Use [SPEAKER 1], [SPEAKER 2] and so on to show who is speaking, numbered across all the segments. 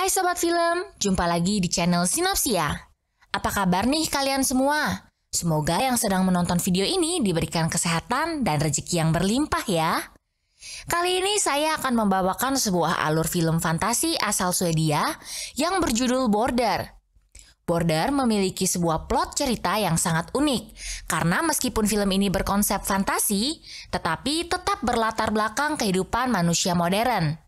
[SPEAKER 1] Hai Sobat Film, jumpa lagi di channel Sinopsia. Apa kabar nih kalian semua? Semoga yang sedang menonton video ini diberikan kesehatan dan rezeki yang berlimpah ya. Kali ini saya akan membawakan sebuah alur film fantasi asal Swedia yang berjudul Border. Border memiliki sebuah plot cerita yang sangat unik, karena meskipun film ini berkonsep fantasi, tetapi tetap berlatar belakang kehidupan manusia modern.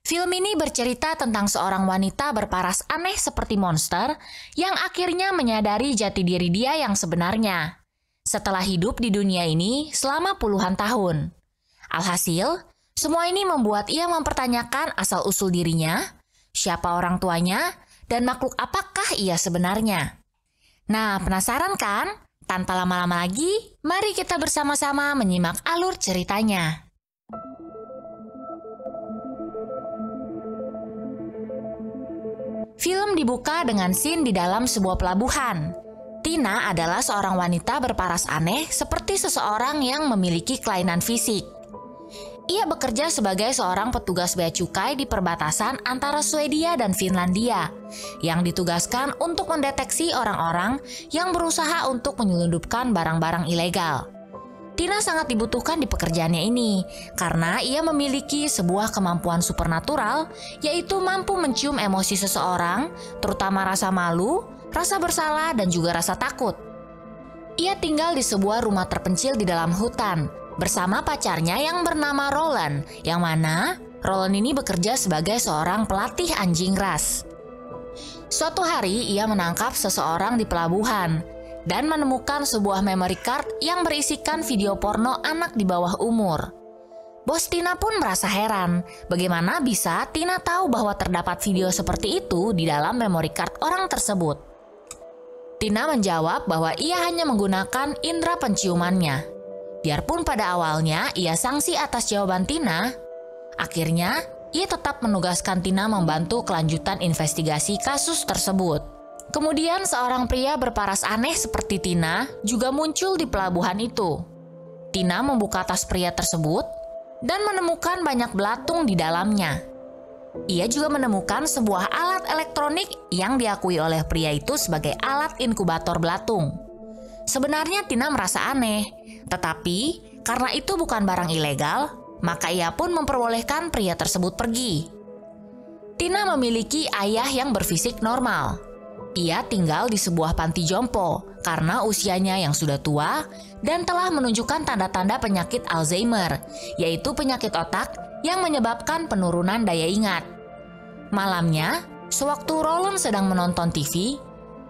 [SPEAKER 1] Film ini bercerita tentang seorang wanita berparas aneh seperti monster yang akhirnya menyadari jati diri dia yang sebenarnya setelah hidup di dunia ini selama puluhan tahun. Alhasil, semua ini membuat ia mempertanyakan asal-usul dirinya, siapa orang tuanya, dan makhluk apakah ia sebenarnya. Nah, penasaran kan? Tanpa lama-lama lagi, mari kita bersama-sama menyimak alur ceritanya. Film dibuka dengan scene di dalam sebuah pelabuhan. Tina adalah seorang wanita berparas aneh seperti seseorang yang memiliki kelainan fisik. Ia bekerja sebagai seorang petugas bea cukai di perbatasan antara Swedia dan Finlandia, yang ditugaskan untuk mendeteksi orang-orang yang berusaha untuk menyelundupkan barang-barang ilegal. Tina sangat dibutuhkan di pekerjaannya ini karena ia memiliki sebuah kemampuan supernatural, yaitu mampu mencium emosi seseorang, terutama rasa malu, rasa bersalah, dan juga rasa takut. Ia tinggal di sebuah rumah terpencil di dalam hutan bersama pacarnya yang bernama Roland, yang mana Roland ini bekerja sebagai seorang pelatih anjing ras. Suatu hari ia menangkap seseorang di pelabuhan dan menemukan sebuah memory card yang berisikan video porno anak di bawah umur. Bos Tina pun merasa heran, bagaimana bisa Tina tahu bahwa terdapat video seperti itu di dalam memory card orang tersebut. Tina menjawab bahwa ia hanya menggunakan indera penciumannya. Biarpun pada awalnya ia sangsi atas jawaban Tina, akhirnya ia tetap menugaskan Tina membantu kelanjutan investigasi kasus tersebut. Kemudian seorang pria berparas aneh seperti Tina juga muncul di pelabuhan itu. Tina membuka tas pria tersebut dan menemukan banyak belatung di dalamnya. Ia juga menemukan sebuah alat elektronik yang diakui oleh pria itu sebagai alat inkubator belatung. Sebenarnya Tina merasa aneh, tetapi karena itu bukan barang ilegal, maka ia pun memperbolehkan pria tersebut pergi. Tina memiliki ayah yang berfisik normal. Ia tinggal di sebuah panti jompo karena usianya yang sudah tua dan telah menunjukkan tanda-tanda penyakit Alzheimer, yaitu penyakit otak yang menyebabkan penurunan daya ingat. Malamnya, sewaktu Roland sedang menonton TV,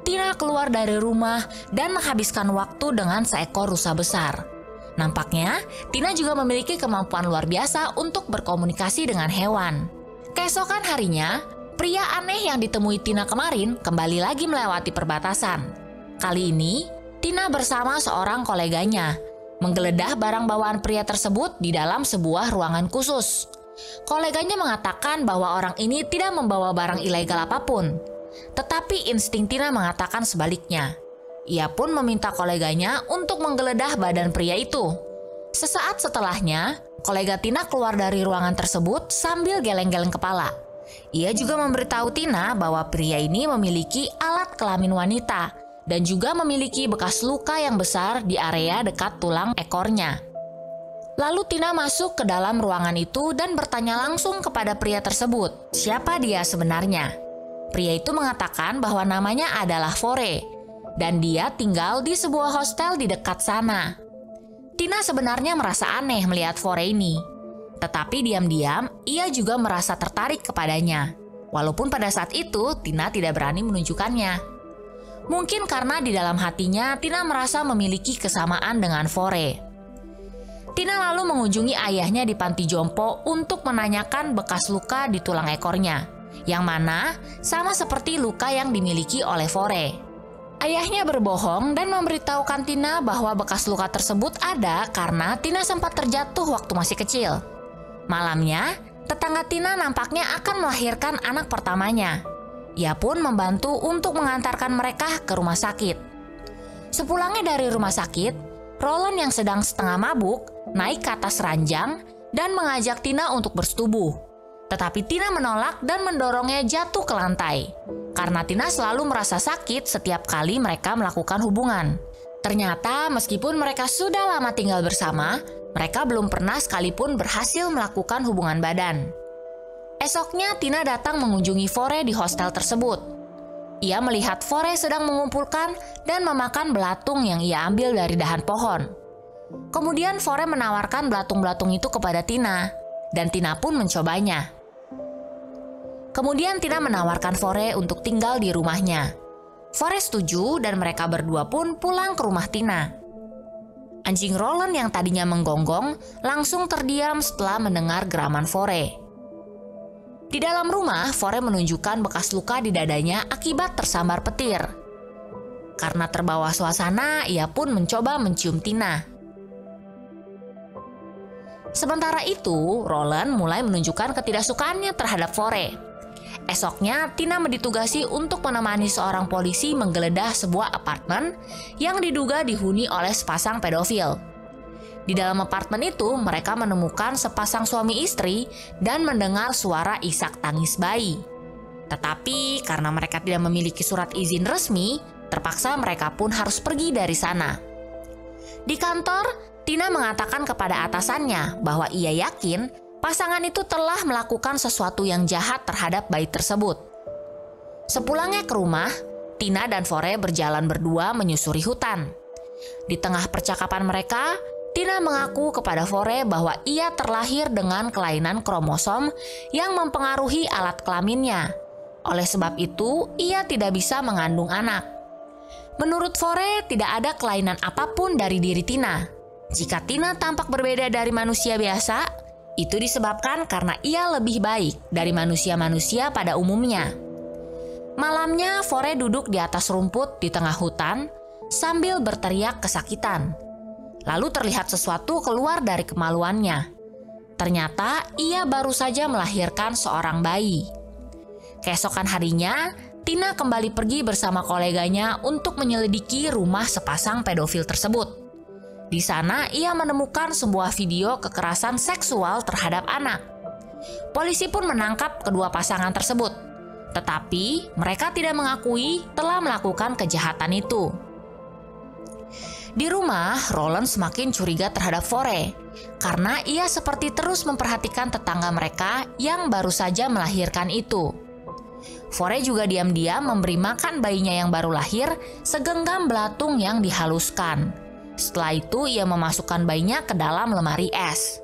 [SPEAKER 1] Tina keluar dari rumah dan menghabiskan waktu dengan seekor rusa besar. Nampaknya, Tina juga memiliki kemampuan luar biasa untuk berkomunikasi dengan hewan. Keesokan harinya, pria aneh yang ditemui Tina kemarin kembali lagi melewati perbatasan. Kali ini, Tina bersama seorang koleganya menggeledah barang bawaan pria tersebut di dalam sebuah ruangan khusus. Koleganya mengatakan bahwa orang ini tidak membawa barang ilegal apapun, tetapi insting Tina mengatakan sebaliknya. Ia pun meminta koleganya untuk menggeledah badan pria itu. Sesaat setelahnya, kolega Tina keluar dari ruangan tersebut sambil geleng-geleng kepala. Ia juga memberitahu Tina bahwa pria ini memiliki alat kelamin wanita dan juga memiliki bekas luka yang besar di area dekat tulang ekornya. Lalu Tina masuk ke dalam ruangan itu dan bertanya langsung kepada pria tersebut, siapa dia sebenarnya. Pria itu mengatakan bahwa namanya adalah Fore dan dia tinggal di sebuah hostel di dekat sana. Tina sebenarnya merasa aneh melihat Fore ini. Tetapi diam-diam, ia juga merasa tertarik kepadanya. Walaupun pada saat itu, Tina tidak berani menunjukkannya. Mungkin karena di dalam hatinya, Tina merasa memiliki kesamaan dengan Fore. Tina lalu mengunjungi ayahnya di panti jompo untuk menanyakan bekas luka di tulang ekornya, yang mana sama seperti luka yang dimiliki oleh Fore. Ayahnya berbohong dan memberitahukan Tina bahwa bekas luka tersebut ada karena Tina sempat terjatuh waktu masih kecil. Malamnya, tetangga Tina nampaknya akan melahirkan anak pertamanya. Ia pun membantu untuk mengantarkan mereka ke rumah sakit. Sepulangnya dari rumah sakit, Roland yang sedang setengah mabuk naik ke atas ranjang dan mengajak Tina untuk bersetubuh. Tetapi Tina menolak dan mendorongnya jatuh ke lantai. Karena Tina selalu merasa sakit setiap kali mereka melakukan hubungan. Ternyata meskipun mereka sudah lama tinggal bersama, mereka belum pernah sekalipun berhasil melakukan hubungan badan. Esoknya Tina datang mengunjungi Fore di hostel tersebut. Ia melihat Fore sedang mengumpulkan dan memakan belatung yang ia ambil dari dahan pohon. Kemudian Fore menawarkan belatung-belatung itu kepada Tina, dan Tina pun mencobanya. Kemudian Tina menawarkan Fore untuk tinggal di rumahnya. Fore setuju dan mereka berdua pun pulang ke rumah Tina. Anjing Roland yang tadinya menggonggong langsung terdiam setelah mendengar geraman Fore. Di dalam rumah, Fore menunjukkan bekas luka di dadanya akibat tersambar petir. Karena terbawa suasana, ia pun mencoba mencium Tina. Sementara itu, Roland mulai menunjukkan ketidaksukaannya terhadap Fore. Esoknya, Tina ditugasi untuk menemani seorang polisi menggeledah sebuah apartemen yang diduga dihuni oleh sepasang pedofil. Di dalam apartemen itu, mereka menemukan sepasang suami istri dan mendengar suara isak tangis bayi. Tetapi karena mereka tidak memiliki surat izin resmi, terpaksa mereka pun harus pergi dari sana. Di kantor, Tina mengatakan kepada atasannya bahwa ia yakin pasangan itu telah melakukan sesuatu yang jahat terhadap bayi tersebut. Sepulangnya ke rumah, Tina dan Fore berjalan berdua menyusuri hutan. Di tengah percakapan mereka, Tina mengaku kepada Fore bahwa ia terlahir dengan kelainan kromosom yang mempengaruhi alat kelaminnya. Oleh sebab itu, ia tidak bisa mengandung anak. Menurut Fore, tidak ada kelainan apapun dari diri Tina. Jika Tina tampak berbeda dari manusia biasa, itu disebabkan karena ia lebih baik dari manusia-manusia pada umumnya. Malamnya, Fore duduk di atas rumput di tengah hutan sambil berteriak kesakitan. Lalu terlihat sesuatu keluar dari kemaluannya. Ternyata ia baru saja melahirkan seorang bayi. Keesokan harinya, Tina kembali pergi bersama koleganya untuk menyelidiki rumah sepasang pedofil tersebut. Di sana ia menemukan sebuah video kekerasan seksual terhadap anak. Polisi pun menangkap kedua pasangan tersebut, tetapi mereka tidak mengakui telah melakukan kejahatan itu. Di rumah, Roland semakin curiga terhadap Fore karena ia seperti terus memperhatikan tetangga mereka yang baru saja melahirkan itu. Fore juga diam-diam memberi makan bayinya yang baru lahir segenggam belatung yang dihaluskan. Setelah itu ia memasukkan bayinya ke dalam lemari es.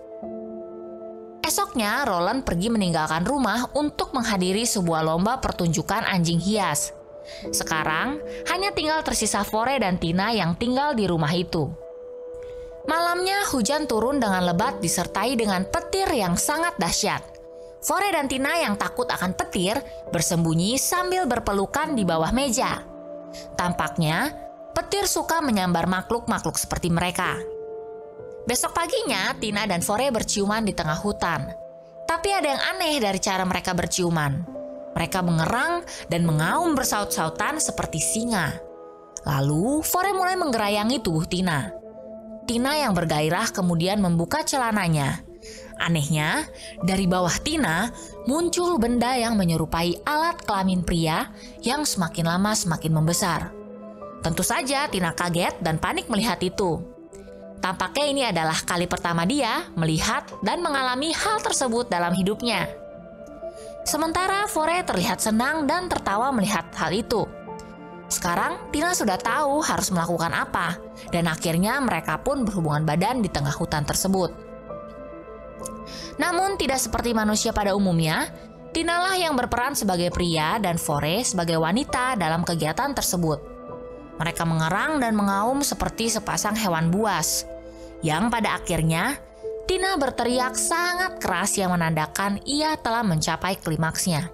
[SPEAKER 1] Esoknya Roland pergi meninggalkan rumah untuk menghadiri sebuah lomba pertunjukan anjing hias. Sekarang hanya tinggal tersisa Fore dan Tina yang tinggal di rumah itu. Malamnya hujan turun dengan lebat disertai dengan petir yang sangat dahsyat. Fore dan Tina yang takut akan petir bersembunyi sambil berpelukan di bawah meja. Tampaknya petir suka menyambar makhluk-makhluk seperti mereka. Besok paginya, Tina dan Fore berciuman di tengah hutan. Tapi ada yang aneh dari cara mereka berciuman. Mereka mengerang dan mengaum bersaut-sautan seperti singa. Lalu, Fore mulai menggerayangi tubuh Tina. Tina yang bergairah kemudian membuka celananya. Anehnya, dari bawah Tina muncul benda yang menyerupai alat kelamin pria yang semakin lama semakin membesar. Tentu saja Tina kaget dan panik melihat itu. Tampaknya ini adalah kali pertama dia melihat dan mengalami hal tersebut dalam hidupnya. Sementara Fore terlihat senang dan tertawa melihat hal itu. Sekarang Tina sudah tahu harus melakukan apa, dan akhirnya mereka pun berhubungan badan di tengah hutan tersebut. Namun tidak seperti manusia pada umumnya, Tina lah yang berperan sebagai pria dan Fore sebagai wanita dalam kegiatan tersebut. Mereka mengerang dan mengaum seperti sepasang hewan buas, yang pada akhirnya Tina berteriak sangat keras yang menandakan ia telah mencapai klimaksnya.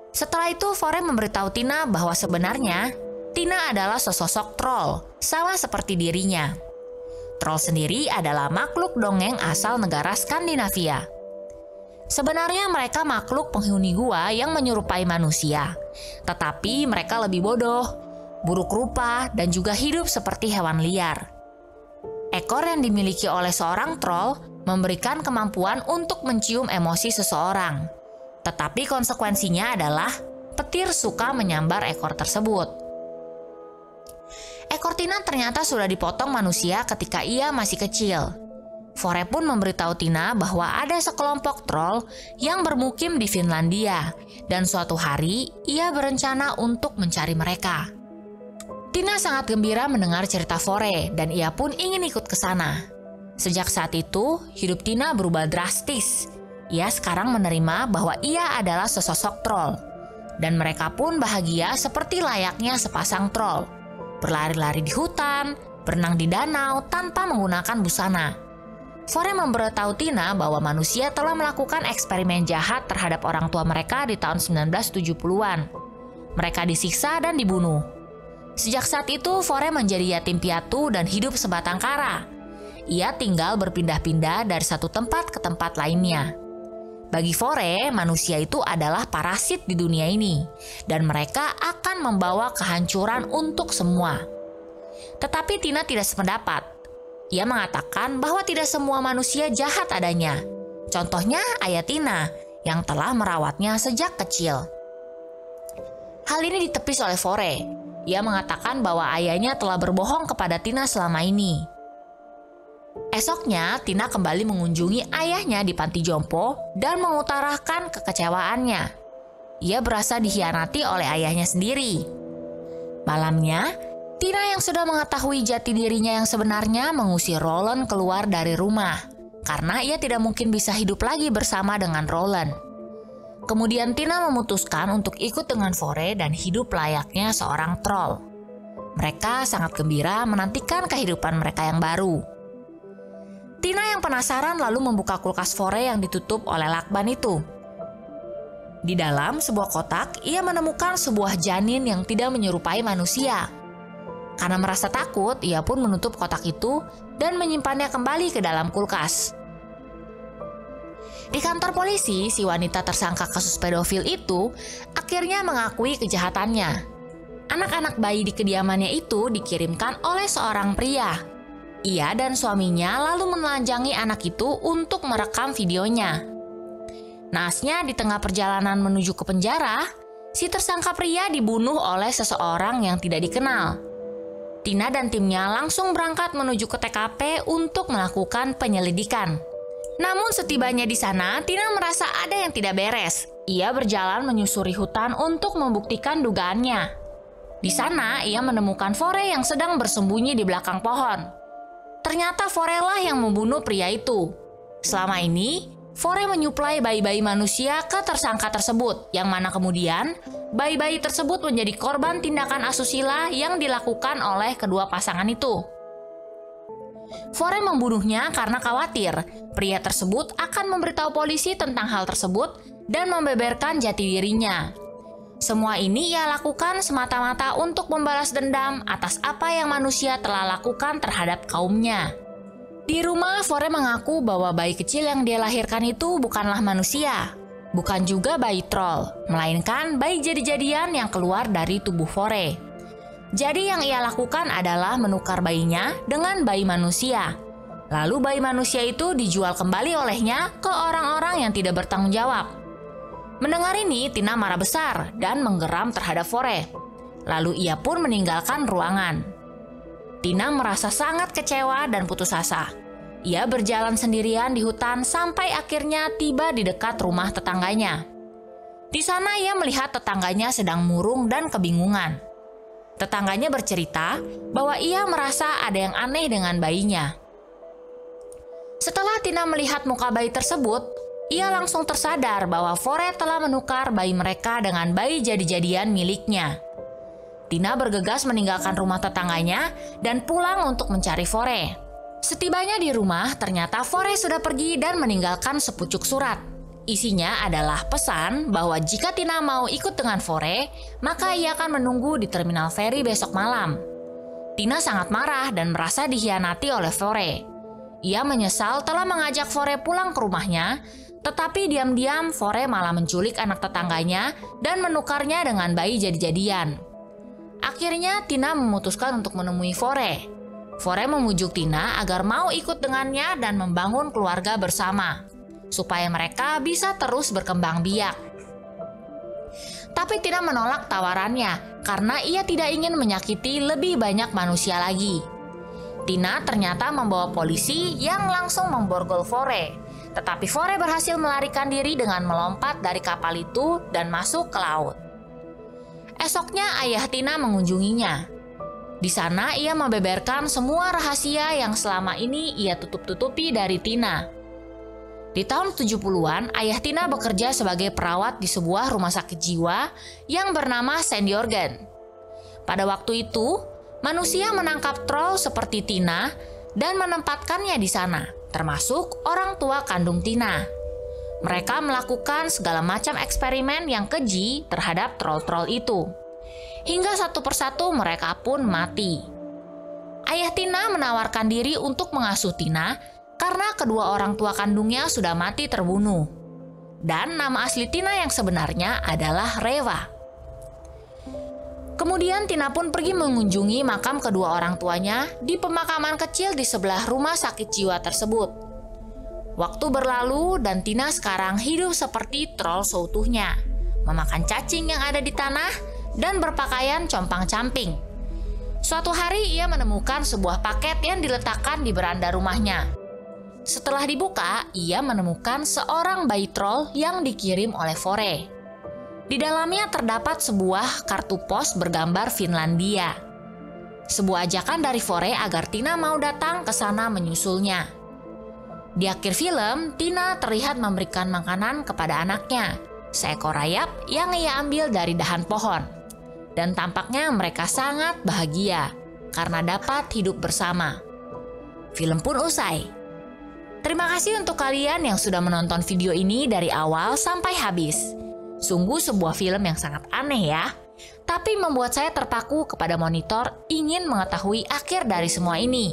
[SPEAKER 1] Setelah itu Fore memberitahu Tina bahwa sebenarnya Tina adalah sesosok troll, sama seperti dirinya. Troll sendiri adalah makhluk dongeng asal negara Skandinavia. Sebenarnya mereka makhluk penghuni gua yang menyerupai manusia, tetapi mereka lebih bodoh, buruk rupa, dan juga hidup seperti hewan liar. Ekor yang dimiliki oleh seorang troll memberikan kemampuan untuk mencium emosi seseorang. Tetapi konsekuensinya adalah petir suka menyambar ekor tersebut. Ekor Tina ternyata sudah dipotong manusia ketika ia masih kecil. Fore pun memberitahu Tina bahwa ada sekelompok troll yang bermukim di Finlandia dan suatu hari ia berencana untuk mencari mereka. Tina sangat gembira mendengar cerita Fore dan ia pun ingin ikut ke sana. Sejak saat itu, hidup Tina berubah drastis. Ia sekarang menerima bahwa ia adalah sesosok troll. Dan mereka pun bahagia seperti layaknya sepasang troll. Berlari-lari di hutan, berenang di danau tanpa menggunakan busana. Fore memberitahu Tina bahwa manusia telah melakukan eksperimen jahat terhadap orang tua mereka di tahun 1970-an. Mereka disiksa dan dibunuh. Sejak saat itu, Fore menjadi yatim piatu dan hidup sebatang kara. Ia tinggal berpindah-pindah dari satu tempat ke tempat lainnya. Bagi Fore, manusia itu adalah parasit di dunia ini, dan mereka akan membawa kehancuran untuk semua. Tetapi Tina tidak sependapat. Ia mengatakan bahwa tidak semua manusia jahat adanya. Contohnya ayah Tina, yang telah merawatnya sejak kecil. Hal ini ditepis oleh Fore. Ia mengatakan bahwa ayahnya telah berbohong kepada Tina selama ini. Esoknya, Tina kembali mengunjungi ayahnya di panti jompo dan mengutarakan kekecewaannya. Ia berasa dikhianati oleh ayahnya sendiri. Malamnya, Tina yang sudah mengetahui jati dirinya yang sebenarnya mengusir Roland keluar dari rumah karena ia tidak mungkin bisa hidup lagi bersama dengan Roland. Kemudian Tina memutuskan untuk ikut dengan Fore dan hidup layaknya seorang troll. Mereka sangat gembira menantikan kehidupan mereka yang baru. Tina yang penasaran lalu membuka kulkas Fore yang ditutup oleh lakban itu. Di dalam sebuah kotak, ia menemukan sebuah janin yang tidak menyerupai manusia. Karena merasa takut, ia pun menutup kotak itu dan menyimpannya kembali ke dalam kulkas. Di kantor polisi, si wanita tersangka kasus pedofil itu akhirnya mengakui kejahatannya. Anak-anak bayi di kediamannya itu dikirimkan oleh seorang pria. Ia dan suaminya lalu menelanjangi anak itu untuk merekam videonya. Naasnya di tengah perjalanan menuju ke penjara, si tersangka pria dibunuh oleh seseorang yang tidak dikenal. Tina dan timnya langsung berangkat menuju ke TKP untuk melakukan penyelidikan. Namun setibanya di sana, Tina merasa ada yang tidak beres. Ia berjalan menyusuri hutan untuk membuktikan dugaannya. Di sana, ia menemukan Fore yang sedang bersembunyi di belakang pohon. Ternyata Fore lah yang membunuh pria itu. Selama ini, Fore menyuplai bayi-bayi manusia ke tersangka tersebut, yang mana kemudian bayi-bayi tersebut menjadi korban tindakan asusila yang dilakukan oleh kedua pasangan itu. Fore membunuhnya karena khawatir pria tersebut akan memberitahu polisi tentang hal tersebut dan membeberkan jati dirinya. Semua ini ia lakukan semata-mata untuk membalas dendam atas apa yang manusia telah lakukan terhadap kaumnya. Di rumah, Fore mengaku bahwa bayi kecil yang dia lahirkan itu bukanlah manusia, bukan juga bayi troll, melainkan bayi jadi-jadian yang keluar dari tubuh Fore. Jadi yang ia lakukan adalah menukar bayinya dengan bayi manusia. Lalu bayi manusia itu dijual kembali olehnya ke orang-orang yang tidak bertanggung jawab. Mendengar ini, Tina marah besar dan menggeram terhadap Fore. Lalu ia pun meninggalkan ruangan. Tina merasa sangat kecewa dan putus asa. Ia berjalan sendirian di hutan sampai akhirnya tiba di dekat rumah tetangganya. Di sana ia melihat tetangganya sedang murung dan kebingungan. Tetangganya bercerita bahwa ia merasa ada yang aneh dengan bayinya. Setelah Tina melihat muka bayi tersebut, ia langsung tersadar bahwa Fore telah menukar bayi mereka dengan bayi jadi-jadian miliknya. Tina bergegas meninggalkan rumah tetangganya dan pulang untuk mencari Fore. Setibanya di rumah, ternyata Fore sudah pergi dan meninggalkan sepucuk surat. Isinya adalah pesan bahwa jika Tina mau ikut dengan Fore, maka ia akan menunggu di terminal feri besok malam. Tina sangat marah dan merasa dikhianati oleh Fore. Ia menyesal telah mengajak Fore pulang ke rumahnya, tetapi diam-diam Fore malah menculik anak tetangganya dan menukarnya dengan bayi jadi-jadian. Akhirnya Tina memutuskan untuk menemui Fore. Fore memujuk Tina agar mau ikut dengannya dan membangun keluarga bersama, supaya mereka bisa terus berkembang biak. Tapi Tina menolak tawarannya karena ia tidak ingin menyakiti lebih banyak manusia lagi. Tina ternyata membawa polisi yang langsung memborgol Fore, tetapi Fore berhasil melarikan diri dengan melompat dari kapal itu dan masuk ke laut. Esoknya ayah Tina mengunjunginya. Di sana ia membeberkan semua rahasia yang selama ini ia tutup-tutupi dari Tina. Di tahun 70-an, ayah Tina bekerja sebagai perawat di sebuah rumah sakit jiwa yang bernama St. Jorgen. Pada waktu itu, manusia menangkap troll seperti Tina dan menempatkannya di sana, termasuk orang tua kandung Tina. Mereka melakukan segala macam eksperimen yang keji terhadap troll-troll itu. Hingga satu persatu mereka pun mati. Ayah Tina menawarkan diri untuk mengasuh Tina karena kedua orang tua kandungnya sudah mati terbunuh. Dan nama asli Tina yang sebenarnya adalah Reva. Kemudian Tina pun pergi mengunjungi makam kedua orang tuanya di pemakaman kecil di sebelah rumah sakit jiwa tersebut. Waktu berlalu dan Tina sekarang hidup seperti troll seutuhnya, memakan cacing yang ada di tanah dan berpakaian compang-camping. Suatu hari ia menemukan sebuah paket yang diletakkan di beranda rumahnya. Setelah dibuka, ia menemukan seorang bayi troll yang dikirim oleh Fore. Di dalamnya terdapat sebuah kartu pos bergambar Finlandia. Sebuah ajakan dari Fore agar Tina mau datang ke sana menyusulnya. Di akhir film, Tina terlihat memberikan makanan kepada anaknya, seekor rayap yang ia ambil dari dahan pohon. Dan tampaknya mereka sangat bahagia karena dapat hidup bersama. Film pun usai. Terima kasih untuk kalian yang sudah menonton video ini dari awal sampai habis. Sungguh sebuah film yang sangat aneh ya. Tapi membuat saya terpaku kepada monitor ingin mengetahui akhir dari semua ini.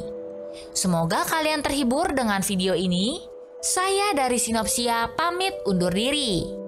[SPEAKER 1] Semoga kalian terhibur dengan video ini. Saya dari Sinopsia pamit undur diri.